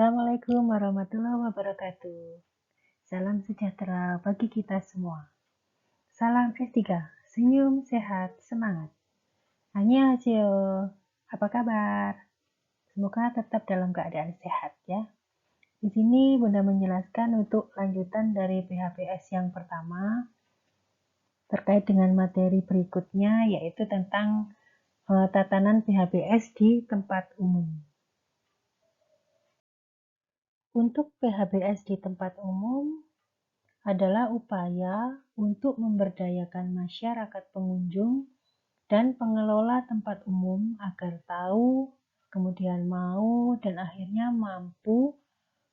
Assalamualaikum warahmatullahi wabarakatuh. Salam sejahtera bagi kita semua. Salam S3, senyum, sehat, semangat. Annyeonghaseyo, apa kabar? Semoga tetap dalam keadaan sehat ya. Di sini Bunda menjelaskan untuk lanjutan dari PHPS yang pertama terkait dengan materi berikutnya, yaitu tentang tatanan PHPS di tempat umum. Untuk PHBS di tempat umum adalah upaya untuk memberdayakan masyarakat pengunjung dan pengelola tempat umum agar tahu, kemudian mau, dan akhirnya mampu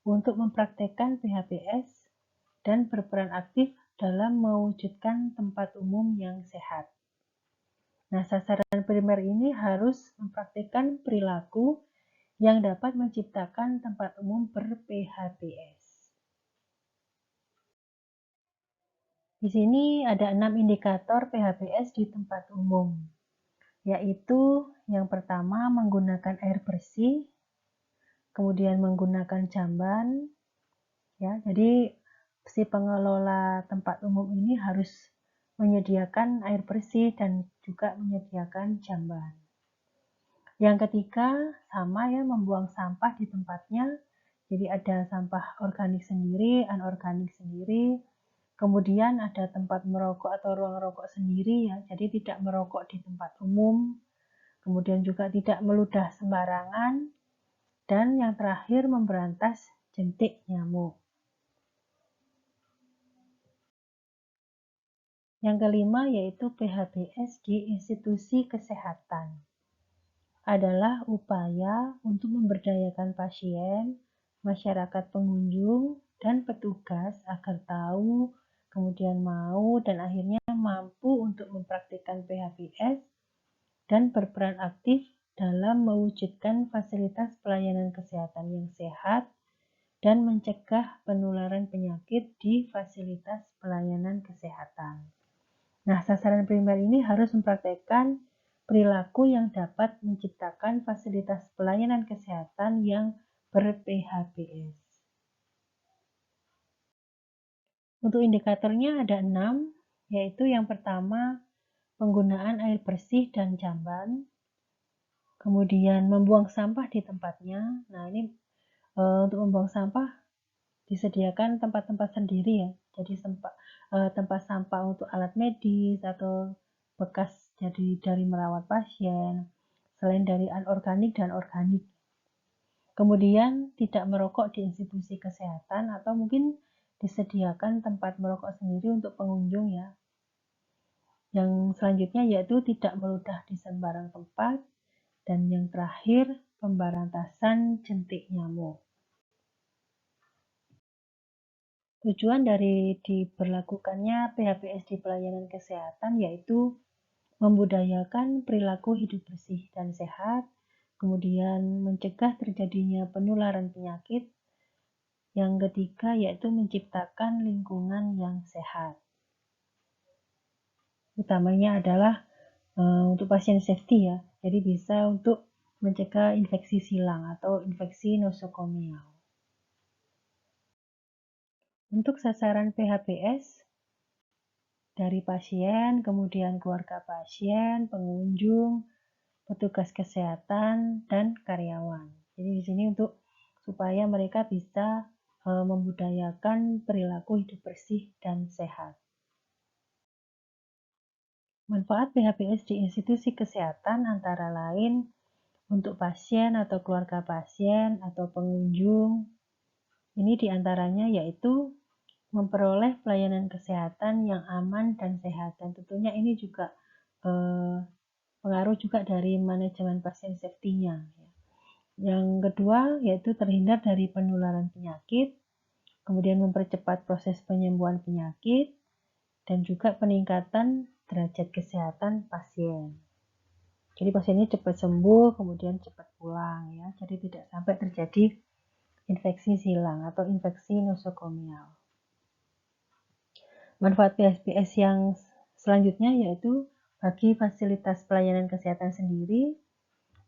untuk mempraktekkan PHBS dan berperan aktif dalam mewujudkan tempat umum yang sehat. Nah, sasaran primer ini harus mempraktekkan perilaku yang dapat menciptakan tempat umum ber-PHBS. Di sini ada 6 indikator PHBS di tempat umum, yaitu yang pertama menggunakan air bersih, kemudian menggunakan jamban, ya. Jadi si pengelola tempat umum ini harus menyediakan air bersih dan juga menyediakan jamban. Yang ketiga sama ya, membuang sampah di tempatnya. Jadi ada sampah organik sendiri, anorganik sendiri. Kemudian ada tempat merokok atau ruang rokok sendiri ya, jadi tidak merokok di tempat umum. Kemudian juga tidak meludah sembarangan. Dan yang terakhir memberantas jentik nyamuk. Yang kelima yaitu PHBS di institusi kesehatan. Adalah upaya untuk memberdayakan pasien, masyarakat pengunjung, dan petugas agar tahu, kemudian mau, dan akhirnya mampu untuk mempraktikkan PHBS dan berperan aktif dalam mewujudkan fasilitas pelayanan kesehatan yang sehat dan mencegah penularan penyakit di fasilitas pelayanan kesehatan. Nah, sasaran primer ini harus mempraktikkan perilaku yang dapat menciptakan fasilitas pelayanan kesehatan yang ber-PHBS. Untuk indikatornya ada 6, yaitu yang pertama penggunaan air bersih dan jamban, kemudian membuang sampah di tempatnya. Nah, ini untuk membuang sampah disediakan tempat-tempat sendiri ya. Jadi tempat sampah untuk alat medis atau bekas jadi dari merawat pasien, selain dari anorganik dan organik. Kemudian tidak merokok di institusi kesehatan atau mungkin disediakan tempat merokok sendiri untuk pengunjung ya. Yang selanjutnya yaitu tidak meludah di sembarang tempat, dan yang terakhir pemberantasan jentik nyamuk. Tujuan dari diberlakukannya PHBS di pelayanan kesehatan yaitu membudayakan perilaku hidup bersih dan sehat, kemudian mencegah terjadinya penularan penyakit. Yang ketiga yaitu menciptakan lingkungan yang sehat. Utamanya adalah untuk pasien safety ya, jadi bisa untuk mencegah infeksi silang atau infeksi nosokomial. Untuk sasaran PHBS dari pasien, kemudian keluarga pasien, pengunjung, petugas kesehatan, dan karyawan. Jadi di sini untuk supaya mereka bisa membudayakan perilaku hidup bersih dan sehat. Manfaat PHBS di institusi kesehatan antara lain untuk pasien atau keluarga pasien atau pengunjung. Ini diantaranya yaitu memperoleh pelayanan kesehatan yang aman dan sehat, dan tentunya ini juga pengaruh juga dari manajemen pasien safety-nya. Yang kedua yaitu terhindar dari penularan penyakit, kemudian mempercepat proses penyembuhan penyakit, dan juga peningkatan derajat kesehatan pasien. Jadi pasiennya cepat sembuh, kemudian cepat pulang ya. Jadi tidak sampai terjadi infeksi silang atau infeksi nosokomial. Manfaat PHBS yang selanjutnya yaitu bagi fasilitas pelayanan kesehatan sendiri,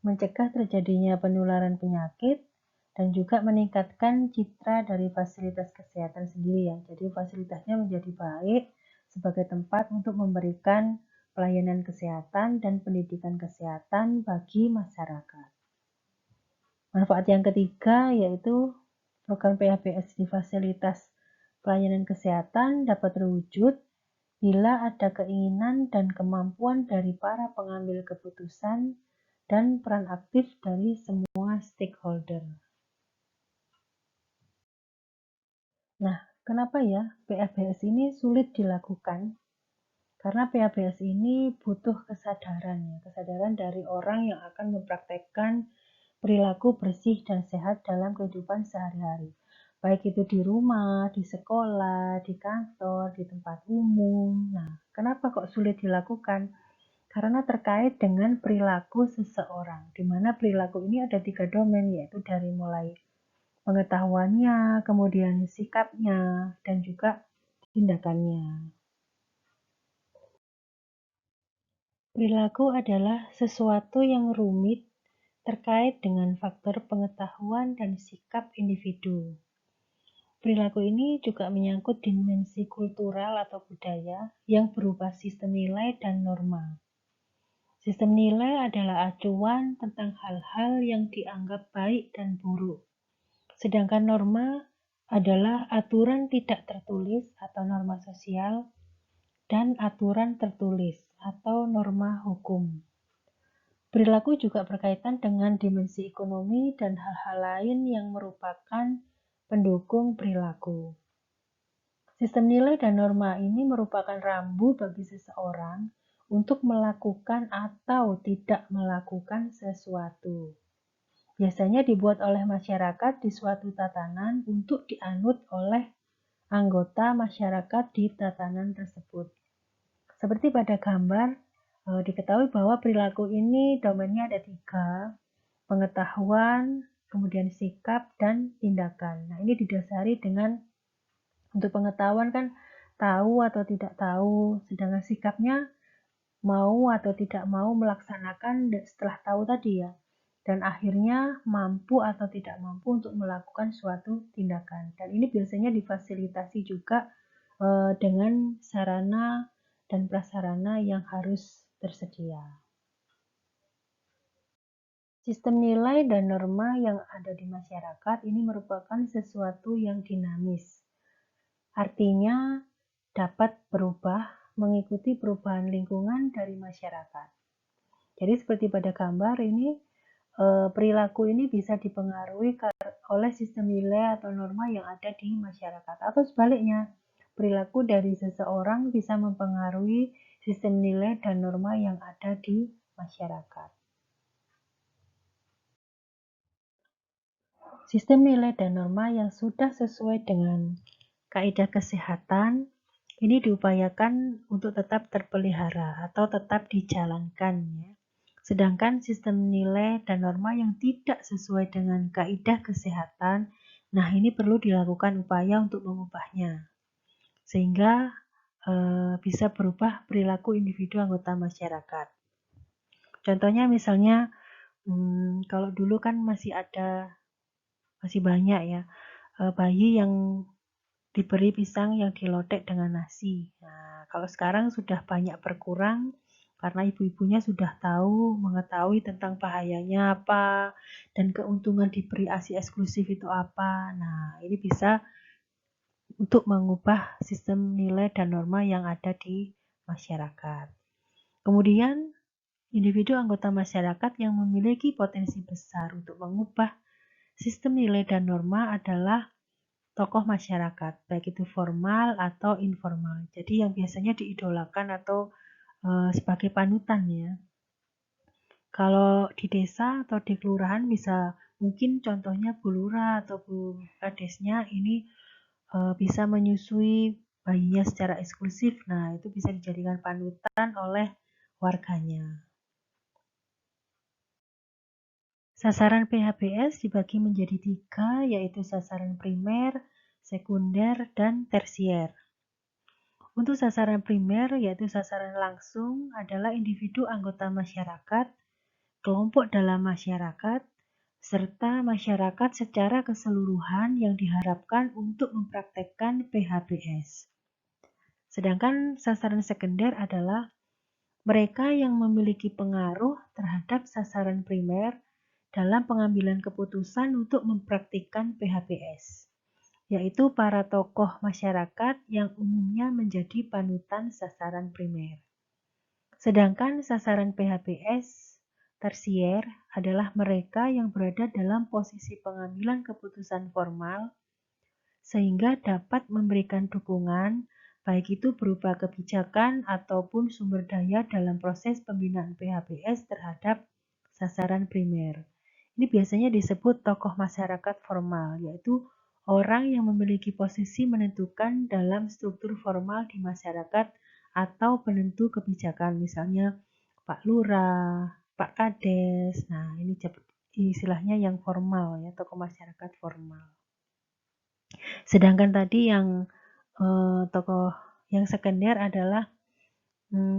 mencegah terjadinya penularan penyakit dan juga meningkatkan citra dari fasilitas kesehatan sendiri ya. Jadi fasilitasnya menjadi baik sebagai tempat untuk memberikan pelayanan kesehatan dan pendidikan kesehatan bagi masyarakat. Manfaat yang ketiga yaitu program PHBS di fasilitas pelayanan kesehatan dapat terwujud bila ada keinginan dan kemampuan dari para pengambil keputusan dan peran aktif dari semua stakeholder. Nah, kenapa ya PHBS ini sulit dilakukan? Karena PHBS ini butuh kesadaran dari orang yang akan mempraktekkan perilaku bersih dan sehat dalam kehidupan sehari-hari. Baik itu di rumah, di sekolah, di kantor, di tempat umum. Nah, kenapa kok sulit dilakukan? Karena terkait dengan perilaku seseorang, di mana perilaku ini ada 3 domain, yaitu dari mulai pengetahuannya, kemudian sikapnya, dan juga tindakannya. Perilaku adalah sesuatu yang rumit terkait dengan faktor pengetahuan dan sikap individu. Perilaku ini juga menyangkut dimensi kultural atau budaya yang berupa sistem nilai dan norma. Sistem nilai adalah acuan tentang hal-hal yang dianggap baik dan buruk. Sedangkan norma adalah aturan tidak tertulis atau norma sosial dan aturan tertulis atau norma hukum. Perilaku juga berkaitan dengan dimensi ekonomi dan hal-hal lain yang merupakan pendukung perilaku. Sistem nilai dan norma ini merupakan rambu bagi seseorang untuk melakukan atau tidak melakukan sesuatu. Biasanya dibuat oleh masyarakat di suatu tatanan untuk dianut oleh anggota masyarakat di tatanan tersebut. Seperti pada gambar, diketahui bahwa perilaku ini domainnya ada 3, pengetahuan, kemudian sikap, dan tindakan. Nah, ini didasari dengan untuk pengetahuan kan tahu atau tidak tahu, sedangkan sikapnya mau atau tidak mau melaksanakan setelah tahu tadi ya. Dan akhirnya mampu atau tidak mampu untuk melakukan suatu tindakan. Dan ini biasanya difasilitasi juga dengan sarana dan prasarana yang harus tersedia. Sistem nilai dan norma yang ada di masyarakat ini merupakan sesuatu yang dinamis. Artinya dapat berubah mengikuti perubahan lingkungan dari masyarakat. Jadi seperti pada gambar ini, perilaku ini bisa dipengaruhi oleh sistem nilai atau norma yang ada di masyarakat. Atau sebaliknya, perilaku dari seseorang bisa mempengaruhi sistem nilai dan norma yang ada di masyarakat. Sistem nilai dan norma yang sudah sesuai dengan kaidah kesehatan ini diupayakan untuk tetap terpelihara atau tetap dijalankan ya. Sedangkan sistem nilai dan norma yang tidak sesuai dengan kaidah kesehatan, nah ini perlu dilakukan upaya untuk mengubahnya sehingga bisa berubah perilaku individu anggota masyarakat. Contohnya misalnya kalau dulu kan masih banyak ya bayi yang diberi pisang yang dilotek dengan nasi. Nah, kalau sekarang sudah banyak berkurang karena ibu-ibunya sudah mengetahui tentang bahayanya apa dan keuntungan diberi ASI eksklusif itu apa. Nah, ini bisa untuk mengubah sistem nilai dan norma yang ada di masyarakat. Kemudian, individu anggota masyarakat yang memiliki potensi besar untuk mengubah sistem nilai dan norma adalah tokoh masyarakat, baik itu formal atau informal. Jadi yang biasanya diidolakan atau sebagai panutan ya. Kalau di desa atau di kelurahan bisa mungkin contohnya Bu Lurah atau Bu Kadesnya ini bisa menyusui bayinya secara eksklusif. Nah, itu bisa dijadikan panutan oleh warganya. Sasaran PHBS dibagi menjadi 3, yaitu sasaran primer, sekunder, dan tersier. Untuk sasaran primer, yaitu sasaran langsung, adalah individu anggota masyarakat, kelompok dalam masyarakat, serta masyarakat secara keseluruhan yang diharapkan untuk mempraktekkan PHBS. Sedangkan sasaran sekunder adalah mereka yang memiliki pengaruh terhadap sasaran primer dalam pengambilan keputusan untuk mempraktikkan PHBS, yaitu para tokoh masyarakat yang umumnya menjadi panutan sasaran primer. Sedangkan sasaran PHBS tersier adalah mereka yang berada dalam posisi pengambilan keputusan formal sehingga dapat memberikan dukungan baik itu berupa kebijakan ataupun sumber daya dalam proses pembinaan PHBS terhadap sasaran primer. Ini biasanya disebut tokoh masyarakat formal, yaitu orang yang memiliki posisi menentukan dalam struktur formal di masyarakat atau penentu kebijakan, misalnya Pak Lurah, Pak Kades. Nah, ini istilahnya yang formal ya, tokoh masyarakat formal. Sedangkan tadi yang tokoh yang sekunder adalah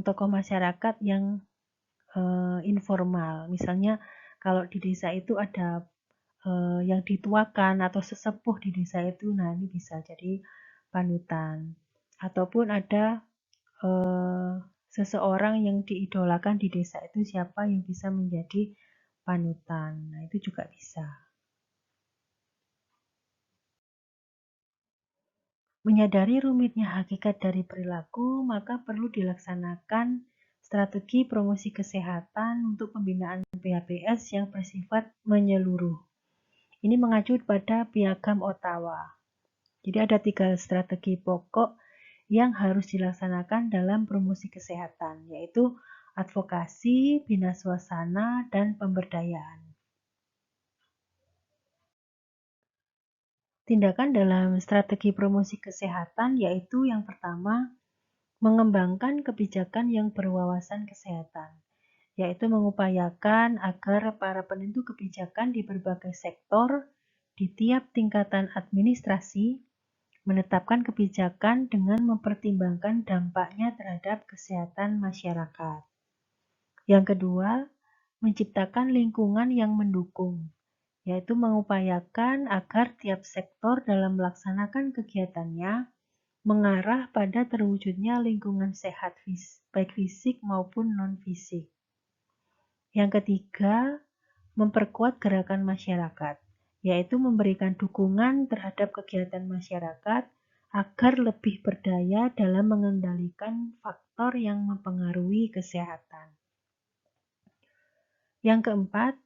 tokoh masyarakat yang informal. Misalnya kalau di desa itu ada yang dituakan atau sesepuh di desa itu, nah ini bisa jadi panutan. Ataupun ada seseorang yang diidolakan di desa itu siapa yang bisa menjadi panutan. Nah itu juga bisa. Menyadari rumitnya hakikat dari perilaku, maka perlu dilaksanakan strategi promosi kesehatan untuk pembinaan PHBS yang bersifat menyeluruh. Ini mengacu pada Piagam Ottawa. Jadi ada 3 strategi pokok yang harus dilaksanakan dalam promosi kesehatan, yaitu advokasi, bina suasana, dan pemberdayaan. Tindakan dalam strategi promosi kesehatan yaitu yang pertama, mengembangkan kebijakan yang berwawasan kesehatan, yaitu mengupayakan agar para penentu kebijakan di berbagai sektor di tiap tingkatan administrasi menetapkan kebijakan dengan mempertimbangkan dampaknya terhadap kesehatan masyarakat. Yang kedua, menciptakan lingkungan yang mendukung, yaitu mengupayakan agar tiap sektor dalam melaksanakan kegiatannya mengarah pada terwujudnya lingkungan sehat baik fisik maupun non-fisik. Yang ketiga, memperkuat gerakan masyarakat, yaitu memberikan dukungan terhadap kegiatan masyarakat agar lebih berdaya dalam mengendalikan faktor yang mempengaruhi kesehatan. Yang keempat,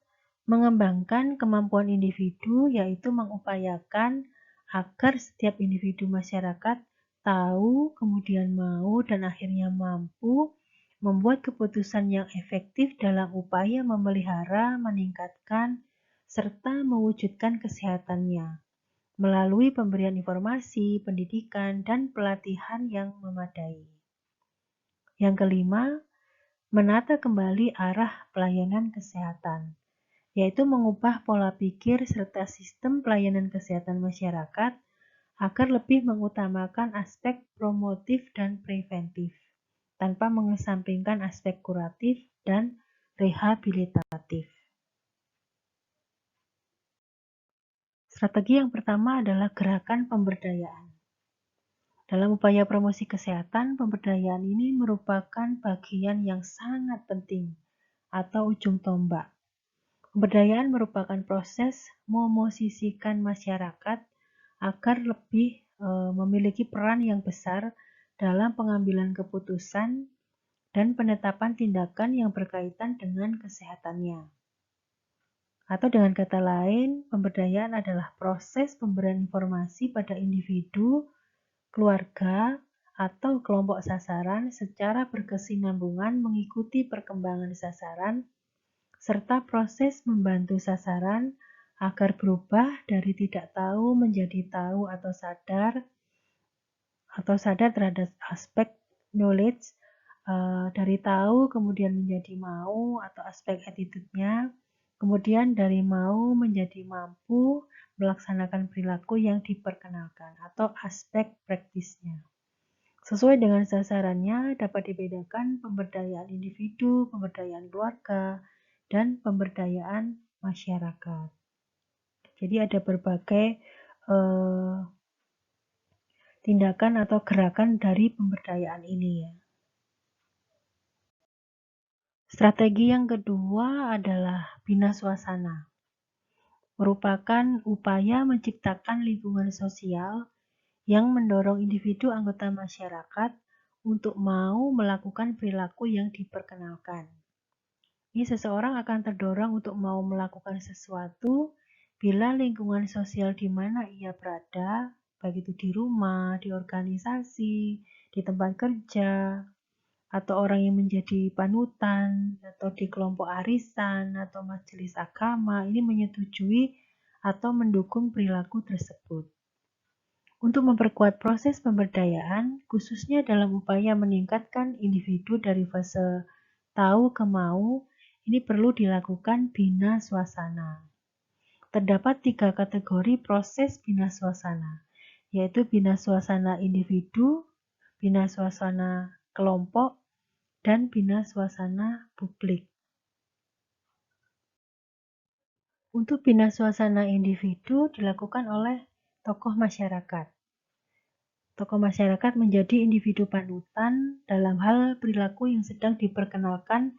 mengembangkan kemampuan individu, yaitu mengupayakan agar setiap individu masyarakat tahu, kemudian mau, dan akhirnya mampu membuat keputusan yang efektif dalam upaya memelihara, meningkatkan, serta mewujudkan kesehatannya melalui pemberian informasi, pendidikan, dan pelatihan yang memadai. Yang kelima, menata kembali arah pelayanan kesehatan, yaitu mengubah pola pikir serta sistem pelayanan kesehatan masyarakat agar lebih mengutamakan aspek promotif dan preventif, tanpa mengesampingkan aspek kuratif dan rehabilitatif. Strategi yang pertama adalah gerakan pemberdayaan. Dalam upaya promosi kesehatan, pemberdayaan ini merupakan bagian yang sangat penting atau ujung tombak. Pemberdayaan merupakan proses memosisikan masyarakat agar lebih memiliki peran yang besar dalam pengambilan keputusan dan penetapan tindakan yang berkaitan dengan kesehatannya. Atau dengan kata lain, pemberdayaan adalah proses pemberian informasi pada individu, keluarga, atau kelompok sasaran secara berkesinambungan mengikuti perkembangan sasaran serta proses membantu sasaran agar berubah dari tidak tahu menjadi tahu atau sadar terhadap aspek knowledge, dari tahu kemudian menjadi mau atau aspek attitude-nya, kemudian dari mau menjadi mampu melaksanakan perilaku yang diperkenalkan atau aspek praktisnya. Sesuai dengan sasarannya dapat dibedakan pemberdayaan individu, pemberdayaan keluarga, dan pemberdayaan masyarakat. Jadi ada berbagai tindakan atau gerakan dari pemberdayaan ini ya. Strategi yang kedua adalah bina suasana. Merupakan upaya menciptakan lingkungan sosial yang mendorong individu anggota masyarakat untuk mau melakukan perilaku yang diperkenalkan. Ini seseorang akan terdorong untuk mau melakukan sesuatu bila lingkungan sosial di mana ia berada, baik itu di rumah, di organisasi, di tempat kerja, atau orang yang menjadi panutan, atau di kelompok arisan, atau majelis agama, ini menyetujui atau mendukung perilaku tersebut. Untuk memperkuat proses pemberdayaan, khususnya dalam upaya meningkatkan individu dari fase tahu ke mau, ini perlu dilakukan bina suasana. Terdapat 3 kategori proses bina suasana, yaitu bina suasana individu, bina suasana kelompok, dan bina suasana publik. Untuk bina suasana individu dilakukan oleh tokoh masyarakat. Tokoh masyarakat menjadi individu panutan dalam hal perilaku yang sedang diperkenalkan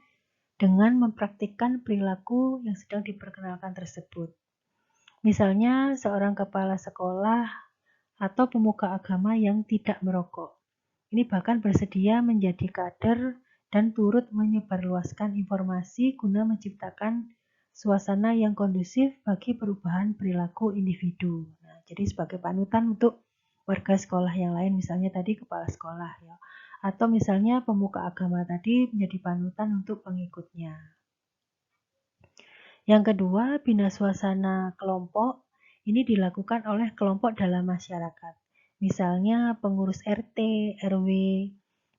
dengan mempraktikkan perilaku yang sedang diperkenalkan tersebut. Misalnya seorang kepala sekolah atau pemuka agama yang tidak merokok. Ini bahkan bersedia menjadi kader dan turut menyebarluaskan informasi guna menciptakan suasana yang kondusif bagi perubahan perilaku individu. Nah, jadi sebagai panutan untuk warga sekolah yang lain, misalnya tadi kepala sekolah ya. Atau misalnya pemuka agama tadi menjadi panutan untuk pengikutnya. Yang kedua, bina suasana kelompok ini dilakukan oleh kelompok dalam masyarakat. Misalnya pengurus RT, RW,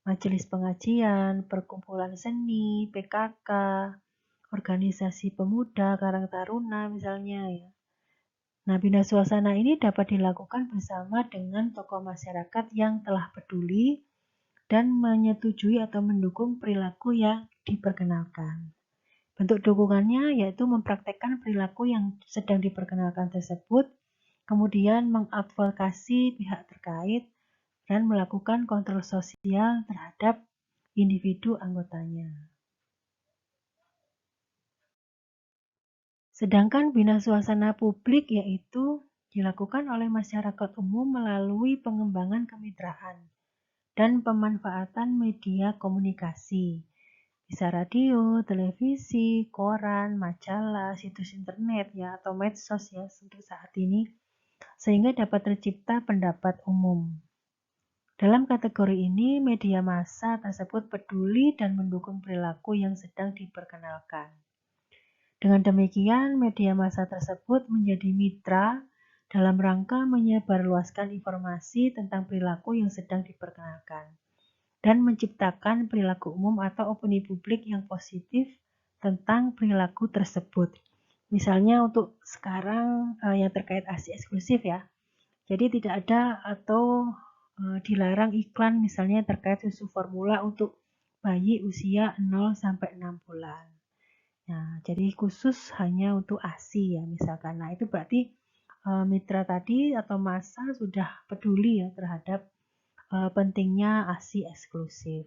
majelis pengajian, perkumpulan seni, PKK, organisasi pemuda, Karang Taruna misalnya ya. Nah, bina suasana ini dapat dilakukan bersama dengan tokoh masyarakat yang telah peduli dan menyetujui atau mendukung perilaku yang diperkenalkan. Bentuk dukungannya yaitu mempraktekkan perilaku yang sedang diperkenalkan tersebut, kemudian mengadvokasi pihak terkait, dan melakukan kontrol sosial terhadap individu anggotanya. Sedangkan bina suasana publik yaitu dilakukan oleh masyarakat umum melalui pengembangan kemitraan dan pemanfaatan media komunikasi. Bisa radio, televisi, koran, majalah, situs internet ya atau medsos ya untuk saat ini sehingga dapat tercipta pendapat umum. Dalam kategori ini, media massa tersebut peduli dan mendukung perilaku yang sedang diperkenalkan. Dengan demikian, media massa tersebut menjadi mitra dalam rangka menyebarluaskan informasi tentang perilaku yang sedang diperkenalkan dan menciptakan perilaku umum atau opini publik yang positif tentang perilaku tersebut. Misalnya untuk sekarang yang terkait ASI eksklusif ya. Jadi tidak ada atau dilarang iklan misalnya terkait susu formula untuk bayi usia 0 sampai 6 bulan. Nah, jadi khusus hanya untuk ASI ya misalkan. Nah, itu berarti mitra tadi atau massa sudah peduli ya terhadap pentingnya ASI eksklusif.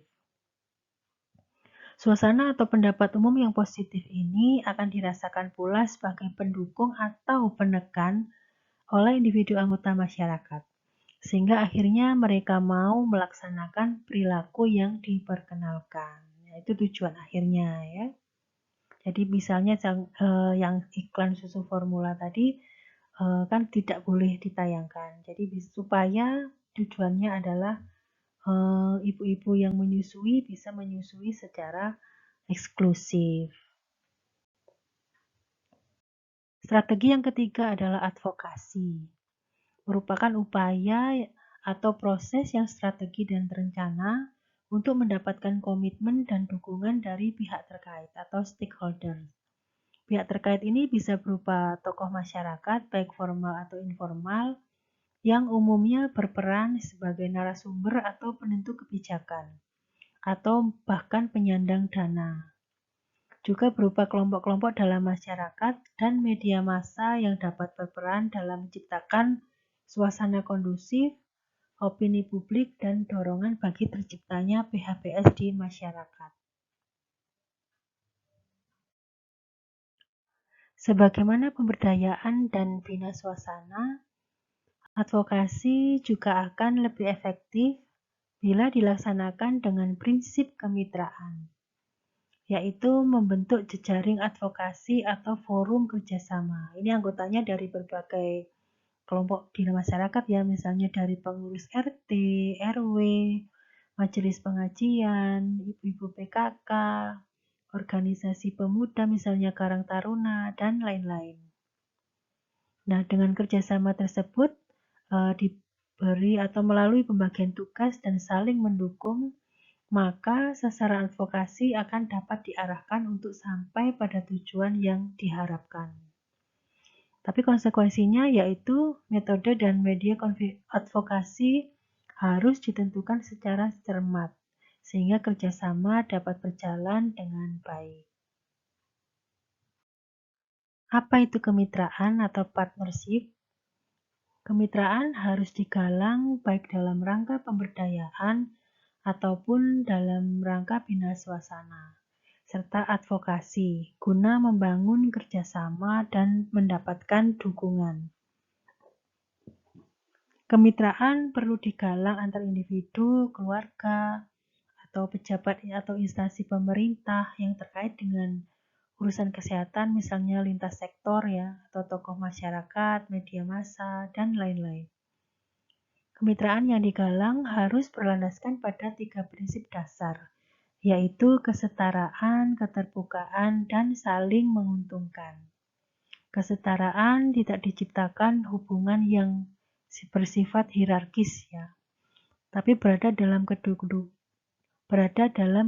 Suasana atau pendapat umum yang positif ini akan dirasakan pula sebagai pendukung atau penekan oleh individu anggota masyarakat, sehingga akhirnya mereka mau melaksanakan perilaku yang diperkenalkan. Nah, itu tujuan akhirnya ya. Jadi misalnya yang iklan susu formula tadi kan tidak boleh ditayangkan. Jadi supaya tujuannya adalah ibu-ibu yang menyusui bisa menyusui secara eksklusif. Strategi yang ketiga adalah advokasi. Merupakan upaya atau proses yang strategi dan terencana untuk mendapatkan komitmen dan dukungan dari pihak terkait atau stakeholder. Pihak terkait ini bisa berupa tokoh masyarakat, baik formal atau informal, yang umumnya berperan sebagai narasumber atau penentu kebijakan, atau bahkan penyandang dana. juga berupa kelompok-kelompok dalam masyarakat dan media massa yang dapat berperan dalam menciptakan suasana kondusif, opini publik, dan dorongan bagi terciptanya PHBS di masyarakat. Sebagaimana pemberdayaan dan bina suasana, advokasi juga akan lebih efektif bila dilaksanakan dengan prinsip kemitraan, yaitu membentuk jejaring advokasi atau forum kerjasama. Ini anggotanya dari berbagai kelompok di masyarakat ya, misalnya dari pengurus RT, RW, majelis pengajian, ibu-ibu PKK, organisasi pemuda misalnya Karang Taruna, dan lain-lain. Nah, dengan kerjasama tersebut diberi atau melalui pembagian tugas dan saling mendukung, maka sasaran advokasi akan dapat diarahkan untuk sampai pada tujuan yang diharapkan. Tapi konsekuensinya yaitu metode dan media advokasi harus ditentukan secara cermat, sehingga kerjasama dapat berjalan dengan baik. Apa itu kemitraan atau partnership? Kemitraan harus digalang baik dalam rangka pemberdayaan ataupun dalam rangka bina suasana, serta advokasi, guna membangun kerjasama dan mendapatkan dukungan. Kemitraan perlu digalang antar individu, keluarga, atau pejabat atau instansi pemerintah yang terkait dengan urusan kesehatan, misalnya lintas sektor ya, atau tokoh masyarakat, media massa, dan lain-lain. Kemitraan yang digalang harus berlandaskan pada 3 prinsip dasar, yaitu kesetaraan, keterbukaan, dan saling menguntungkan. Kesetaraan tidak diciptakan hubungan yang bersifat hierarkis ya, tapi berada dalam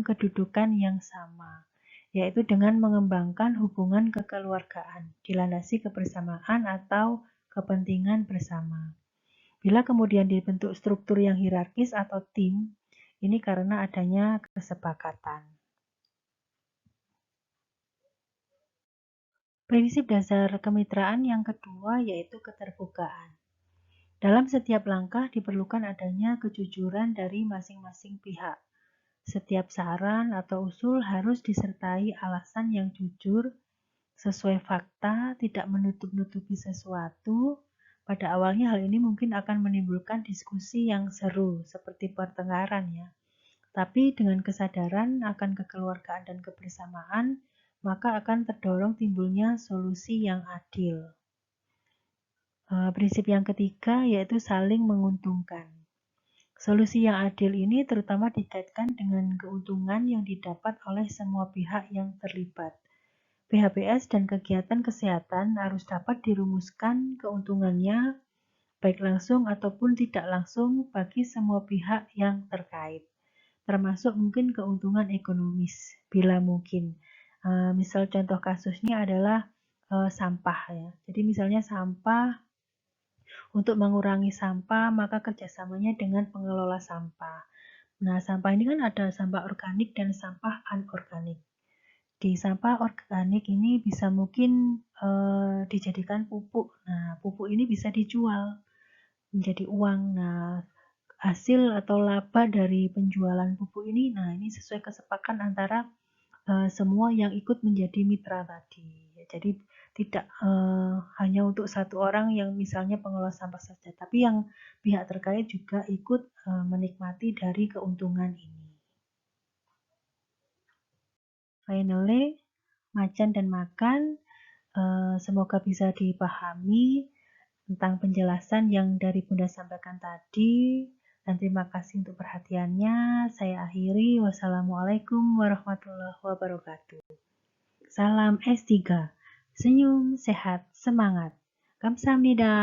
kedudukan yang sama, yaitu dengan mengembangkan hubungan kekeluargaan, dilandasi kebersamaan atau kepentingan bersama. Bila kemudian dibentuk struktur yang hierarkis atau tim, ini karena adanya kesepakatan. Prinsip dasar kemitraan yang kedua yaitu keterbukaan. Dalam setiap langkah diperlukan adanya kejujuran dari masing-masing pihak. Setiap saran atau usul harus disertai alasan yang jujur, sesuai fakta, tidak menutup-nutupi sesuatu. Pada awalnya hal ini mungkin akan menimbulkan diskusi yang seru, seperti pertengkaran ya. Tapi dengan kesadaran akan kekeluargaan dan kebersamaan, maka akan terdorong timbulnya solusi yang adil. Prinsip yang ketiga yaitu saling menguntungkan. Solusi yang adil ini terutama dikaitkan dengan keuntungan yang didapat oleh semua pihak yang terlibat. PHBS dan kegiatan kesehatan harus dapat dirumuskan keuntungannya baik langsung ataupun tidak langsung bagi semua pihak yang terkait, termasuk mungkin keuntungan ekonomis bila mungkin. Misal contoh kasusnya adalah sampah ya. Jadi misalnya sampah, untuk mengurangi sampah maka kerjasamanya dengan pengelola sampah. Nah, sampah ini kan ada sampah organik dan sampah anorganik. Di sampah organik ini bisa mungkin dijadikan pupuk. Nah, pupuk ini bisa dijual menjadi uang. Nah, hasil atau laba dari penjualan pupuk ini, nah ini sesuai kesepakatan antara semua yang ikut menjadi mitra tadi. Jadi tidak hanya untuk satu orang yang misalnya pengelola sampah saja, tapi yang pihak terkait juga ikut menikmati dari keuntungan ini. Finally, macan dan makan, semoga bisa dipahami tentang penjelasan yang dari Bunda sampaikan tadi, dan terima kasih untuk perhatiannya. Saya akhiri. Wassalamualaikum warahmatullahi wabarakatuh. Salam S3, senyum, sehat, semangat. Kamsahamnida.